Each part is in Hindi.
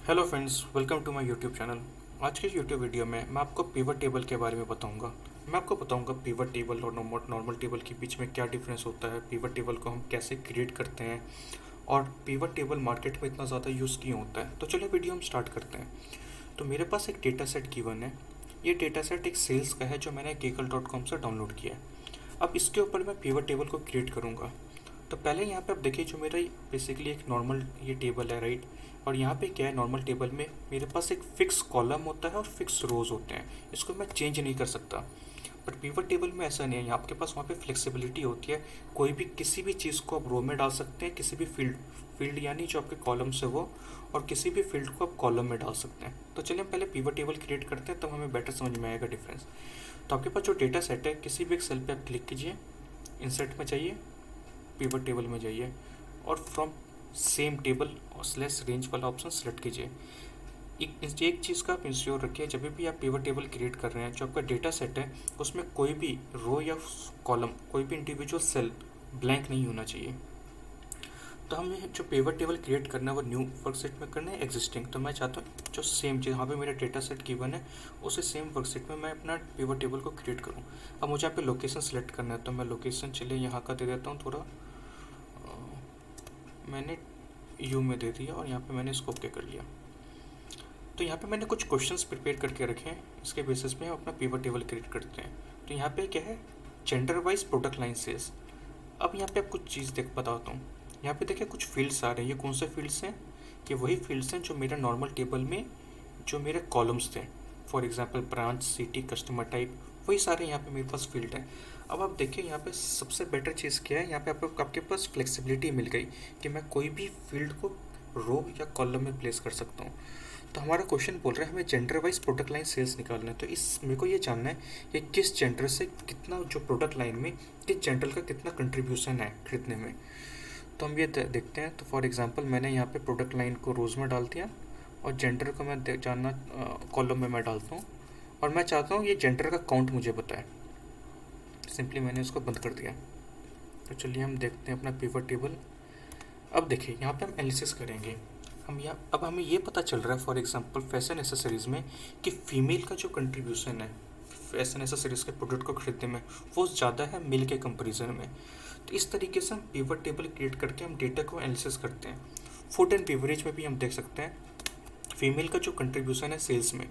Hello friends, welcome to my YouTube channel. आज के यूट्यूब वीडियो में मैं आपको पिवट टेबल के बारे में बताऊंगा। मैं आपको बताऊंगा पिवट टेबल और नॉर्मल टेबल के बीच में क्या डिफरेंस होता है, पिवट टेबल को हम कैसे क्रिएट करते हैं और पिवट टेबल मार्केट में इतना ज़्यादा यूज़ क्यों होता है। तो चलिए वीडियो हम स्टार्ट करते हैं। तो मेरे पास एक डेटा सेट गिवन है। ये डेटा सेट एक सेल्स का है जो मैंने Kaggle.com से डाउनलोड किया है। अब इसके ऊपर मैं पिवट टेबल को क्रिएट करूँगा। तो पहले यहाँ पे आप देखिए, जो मेरा बेसिकली एक नॉर्मल ये टेबल है, राइट। और यहाँ पे क्या है, नॉर्मल टेबल में मेरे पास एक फिक्स कॉलम होता है और फिक्स रोज होते हैं। इसको मैं चेंज नहीं कर सकता। बट पिवट टेबल में ऐसा नहीं है, आपके पास वहाँ पे फ्लेक्सिबिलिटी होती है। कोई भी किसी भी चीज़ को आप रो में डाल सकते हैं, किसी भी फील्ड यानी जो आपके कॉलम्स है वो, और किसी भी फील्ड को आप कॉलम में डाल सकते हैं। तो चलिए हम पहले पिवट टेबल क्रिएट करते हैं, तब हमें बेटर समझ में आएगा डिफरेंस। तो आपके पास जो डेटा सेट है, किसी भी एक सेल पे आप क्लिक कीजिए, इंसर्ट में जाइए, पिवट टेबल में जाइए और फ्रॉम सेम टेबल और स्लैश रेंज वाला ऑप्शन सेलेक्ट कीजिए। एक चीज़ का आप इंश्योर रखिए, जब भी आप पिवट टेबल क्रिएट कर रहे हैं, जो आपका डेटा सेट है उसमें कोई भी रो या कॉलम, कोई भी इंडिविजुअल सेल ब्लैंक नहीं होना चाहिए। तो हमें जो पिवट टेबल क्रिएट करना है वो न्यू वर्कशीट में करना है, एग्जिस्टिंग। तो मैं चाहता हूँ जो सेम चीज़, यहाँ पे मेरा डेटा सेट गिवन है, उसे सेम वर्कशीट में मैं अपना पिवट टेबल को क्रिएट करूँ। अब मुझे यहाँ पे लोकेशन सेलेक्ट करना है, तो मैं लोकेशन चलिए यहाँ का दे देता हूँ थोड़ा, मैंने यू में दे दिया और यहाँ पे मैंने इसको ओके कर लिया। तो यहाँ पे मैंने कुछ क्वेश्चंस प्रिपेयर करके रखे हैं, इसके बेसिस पे हम अपना पिवट टेबल क्रिएट करते हैं। तो यहाँ पे क्या है, gender wise product line sales. अब यहाँ पे आप कुछ चीज़ देख बताता हूँ। यहाँ पे देखिए कुछ फील्ड्स आ रहे हैं, ये कौन से फील्ड्स हैं? कि वही फील्ड्स हैं जो मेरा नॉर्मल टेबल में जो मेरे कॉलम्स थे। For example branch, city, customer type, वही सारे यहाँ पे मेरे पास फील्ड हैं। अब आप देखिए यहाँ पे सबसे बेटर चीज़ क्या है, यहाँ पे आपके पास फ्लेक्सिबिलिटी मिल गई कि मैं कोई भी फील्ड को रो या कॉलम में प्लेस कर सकता हूँ। तो हमारा क्वेश्चन बोल रहा है हमें gender wise product line sales निकालना है। तो इस मेरे को ये जानना है कि किस जेंडर से कितना, जो प्रोडक्ट लाइन में किस जेंडर का कितना कंट्रीब्यूशन है खरीदने में। तो हम ये देखते हैं। तो फॉर एग्जांपल मैंने यहाँ पे प्रोडक्ट लाइन को रोज़ में डाल दिया और जेंडर को मैं जानना कॉलम में मैं डालता हूँ, और मैं चाहता हूँ ये जेंडर का काउंट मुझे बताए। सिंपली मैंने इसको बंद कर दिया। तो चलिए हम देखते हैं अपना पिवट टेबल। अब देखिए यहाँ पे हम एनालिसिस करेंगे। अब हमें ये पता चल रहा है फॉर एग्जांपल फैशन एसेसरीज़ में कि फ़ीमेल का जो कंट्रीब्यूशन है फैशन एसेसरीज़ के प्रोडक्ट को खरीदने में, वो ज़्यादा है मेल के कंपैरिजन में। तो इस तरीके से हम पिवट टेबल क्रिएट करके हम डेटा को एनालिसिस करते हैं। फूड एंड बेवरेज में भी हम देख सकते हैं फीमेल का जो कंट्रीब्यूशन है सेल्स में,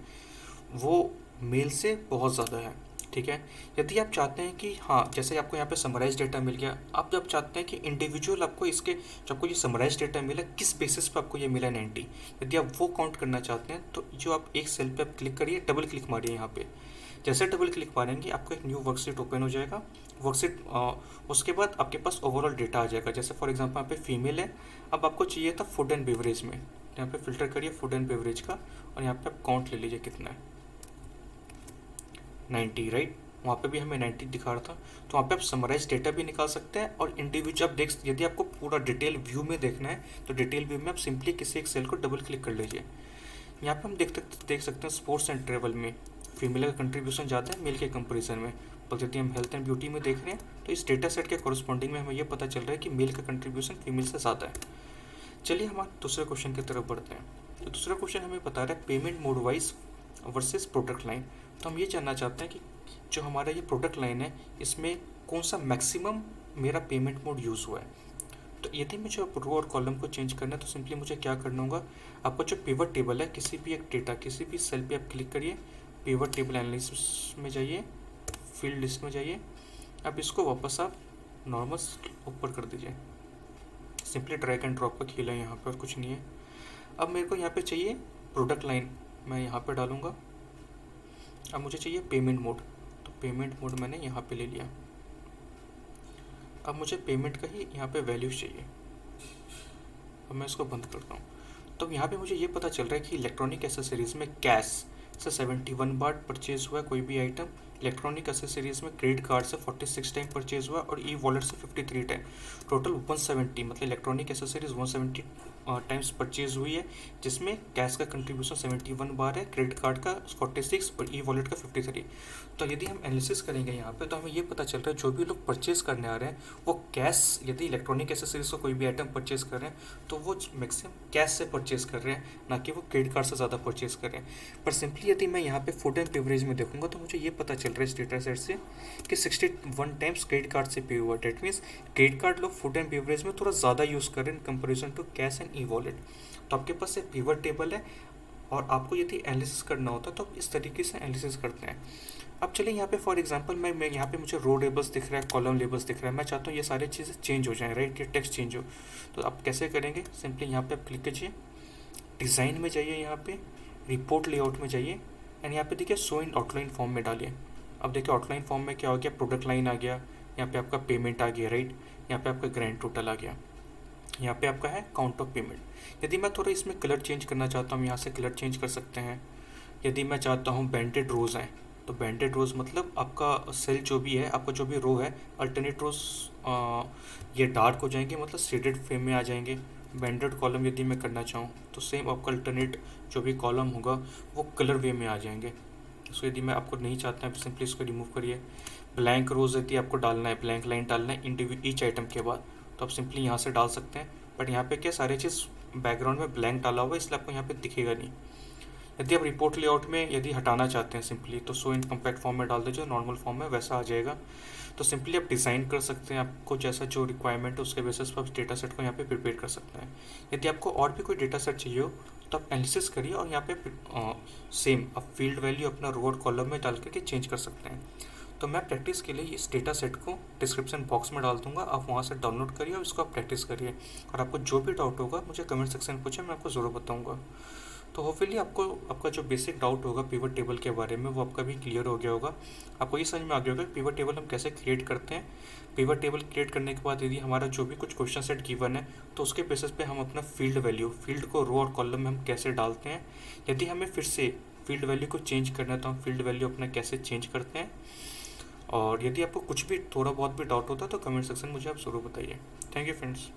वो मेल से बहुत ज़्यादा है। ठीक है। यदि आप चाहते हैं कि हाँ, जैसे आपको यहाँ पे समराइज डेटा मिल गया, आप जब चाहते हैं कि इंडिविजुअल आपको इसके, जो आपको ये समराइज डेटा मिला किस बेसिस पे आपको ये मिला 90, यदि आप वो काउंट करना चाहते हैं तो जो आप एक सेल पे आप क्लिक करिए, डबल क्लिक मारिए यहाँ पे। जैसे डबल क्लिक मारेंगे आपको एक न्यू वर्कशीट ओपन हो जाएगा। वर्कशीट उसके बाद आपके पास ओवरऑल डेटा आ जाएगा। जैसे फॉर एग्जांपल यहाँ पे फीमेल है, अब आपको चाहिए था फूड एंड बेवरेज में, यहाँ पे फिल्टर करिए फूड एंड बेवरेज का, और यहाँ पे आप काउंट ले लीजिए कितना है, 90, राइट। वहाँ पे भी हमें 90 दिखा रहा था। तो वहाँ पे आप समराइज डेटा भी निकाल सकते हैं और इंडिविजुअल आप यदि आपको पूरा डिटेल व्यू में देखना है तो डिटेल व्यू में आप सिंपली किसी एक सेल को डबल क्लिक कर लीजिए। यहाँ पे हम देख सकते हैं स्पोर्ट्स एंड ट्रेवल में फीमेल का कंट्रीब्यूशन ज़्यादा है मेल के कंपेरिजन में। पर यदि हम हेल्थ एंड ब्यूटी में देख रहे हैं तो इस डेटा सेट के कॉरस्पॉन्डिंग में हमें यह पता चल रहा है कि मेल का कंट्रीब्यूशन फीमेल से ज़्यादा है। चलिए हमारे दूसरे क्वेश्चन की तरफ बढ़ते हैं। तो दूसरा क्वेश्चन हमें बता रहा है payment mode wise versus product line. तो हम ये जानना चाहते हैं कि जो हमारा ये प्रोडक्ट लाइन है इसमें कौन सा मैक्सिमम मेरा पेमेंट मोड यूज़ हुआ है। तो यदि मुझे रो और कॉलम को चेंज करना है तो सिंपली मुझे क्या करना होगा, आपका जो पिवट टेबल है, किसी भी एक डेटा, किसी भी सेल पे आप क्लिक करिए, पिवट टेबल एनालिसिस में जाइए, फील्ड लिस्ट में जाइए, अब इसको वापस आप नॉर्मल ऊपर कर दीजिए। सिंपली ड्रैग एंड ड्रॉप का खेल है यहाँ पे और कुछ नहीं है। अब मेरे को यहाँ पे चाहिए प्रोडक्ट लाइन, मैं यहाँ पे डालूँगा। अब मुझे चाहिए पेमेंट मोड, तो पेमेंट मोड मैंने यहाँ पे ले लिया। अब मुझे पेमेंट का ही यहाँ पे वैल्यूज चाहिए। अब मैं इसको बंद करता हूँ। तो यहाँ पे मुझे ये पता चल रहा है कि इलेक्ट्रॉनिक एसेसरीज़ में कैश से 71 बार परचेज हुआ कोई भी आइटम, इलेक्ट्रॉनिक एसेसरीज़ में क्रेडिट कार्ड से 46 टाइम परचेज हुआ और ई वॉलेट से 53 टाइम, टोटल 170, मतलब इलेक्ट्रॉनिक एसेसरीज 170 टाइम्स परचेज हुई है, जिसमें कैश का कंट्रीब्यूशन 71 बार है, क्रेडिट कार्ड का 46 और ई वॉलेट का 53। तो यदि हम एनालिसिस करेंगे यहाँ पे तो हमें ये पता चल रहा है जो भी लोग परचेज करने आ रहे हैं वो कैश, यदि इलेक्ट्रॉनिक एसेसरीज का कोई भी आइटम परचेज कर रहे हैं तो वो मैक्सिमम कैश से परचेज कर रहे हैं, ना कि वो क्रेडिट कार्ड से ज़्यादा परचेज कर रहे हैं। पर सिंपली यदि मैं यहाँ पे फूड एंड बेवरेज में देखूंगा तो मुझे ये पता चल रहा है इस डेटा सेट से कि 61 टाइम्स क्रेडिट कार्ड से पे हुआ। डेट मीन्स क्रेडिट कार्ड लोग फूड एंड बेवरेज में थोड़ा ज़्यादा यूज़ कर रहे हैं in comparison to cash and e wallet. तो आपके पास एक पिवट टेबल है और आपको यदि एनालिसिस करना होता है तो आप इस तरीके से एनालिसिस करते हैं। अब चलिए यहाँ पे फॉर एग्जांपल मैं यहाँ पे मुझे रो लेबल्स दिख रहा है, कॉलम लेबल्स दिख रहा है, मैं चाहता हूँ ये सारी चीज़ें चेंज हो जाएं, राइट, ये टेक्स्ट चेंज हो। तो आप कैसे करेंगे? सिंपली यहाँ पे आप क्लिक कीजिए, डिज़ाइन में जाइए, यहाँ पे रिपोर्ट लेआउट में जाइए एंड यहाँ पे देखिए शो इन आउटलाइन फॉर्म में डालिए। अब देखिए आउटलाइन फॉर्म में क्या हो गया, प्रोडक्ट लाइन आ गया, यहाँ पे आपका पेमेंट आ गया, राइट, यहाँ पे आपका ग्रैंड टोटल आ गया, यहाँ पे आपका है काउंट ऑफ पेमेंट। यदि मैं थोड़ा इसमें कलर चेंज करना चाहता हूँ, यहाँ से कलर चेंज कर सकते हैं। यदि मैं चाहता हूँ बैंडेड रोज़ हैं, तो बैंडेड रोज़ मतलब आपका सेल जो भी है, आपका जो भी रो है, अल्टरनेट रोज ये डार्क हो जाएंगे, मतलब शेडेड फ्रेम में आ जाएंगे। बैंडेड कॉलम यदि मैं करना चाहूँ तो सेम आपका अल्टरनेट जो भी कॉलम होगा वो कलर वे में आ जाएंगे। सो यदि मैं आपको नहीं चाहता है तो सिंपली इसको रिमूव करिए। ब्लैंक रोज यदि आपको डालना है, ब्लैंक लाइन डालना है ईच आइटम के बाद, तो आप सिंपली यहाँ से डाल सकते हैं। बट यहाँ पे क्या सारी चीज़ बैकग्राउंड में ब्लैंक डाला हुआ है, इसलिए आपको यहाँ पे दिखेगा नहीं। यदि आप रिपोर्ट लेआउट में यदि हटाना चाहते हैं सिंपली, तो शो इन कम्पैक्ट फॉर्म में डाल दीजिए, नॉर्मल फॉर्म में वैसा आ जाएगा। तो सिंपली आप डिज़ाइन कर सकते हैं, आपको जैसा जो रिक्वायरमेंट है उसके बेसिस पर आप डेटा सेट को यहाँ पे प्रिपेयर कर सकते हैं। यदि आपको और भी कोई डेटा सेट चाहिए हो तो आप एनालिसिस करिए और यहाँ पे सेम आप फील्ड वैल्यू अपना रो और कॉलम में डाल करके चेंज कर सकते हैं। तो मैं प्रैक्टिस के लिए इस डेटा सेट को डिस्क्रिप्शन बॉक्स में डाल दूंगा, आप वहाँ से डाउनलोड करिए और इसको आप प्रैक्टिस करिए। और आपको जो भी डाउट होगा मुझे कमेंट सेक्शन में पूछे, मैं आपको ज़रूर बताऊँगा। तो होपफुली आपको आपका जो बेसिक डाउट होगा पिवट टेबल के बारे में वो आपका भी क्लियर हो गया होगा। आपको ये समझ में आ गया होगा कि पिवट टेबल हम कैसे क्रिएट करते हैं। पिवट टेबल क्रिएट करने के बाद यदि हमारा जो भी कुछ क्वेश्चन सेट गिवन है तो उसके बेसिस पे हम अपना फील्ड वैल्यू, फील्ड को रो और कॉलम में हम कैसे डालते हैं। यदि हमें फिर से फील्ड वैल्यू को चेंज करना है तो हम फील्ड वैल्यू अपना कैसे चेंज करते हैं। और यदि आपको कुछ भी थोड़ा बहुत भी डाउट होता है तो कमेंट सेक्शन मुझे आप ज़रूर बताइए। Thank you friends.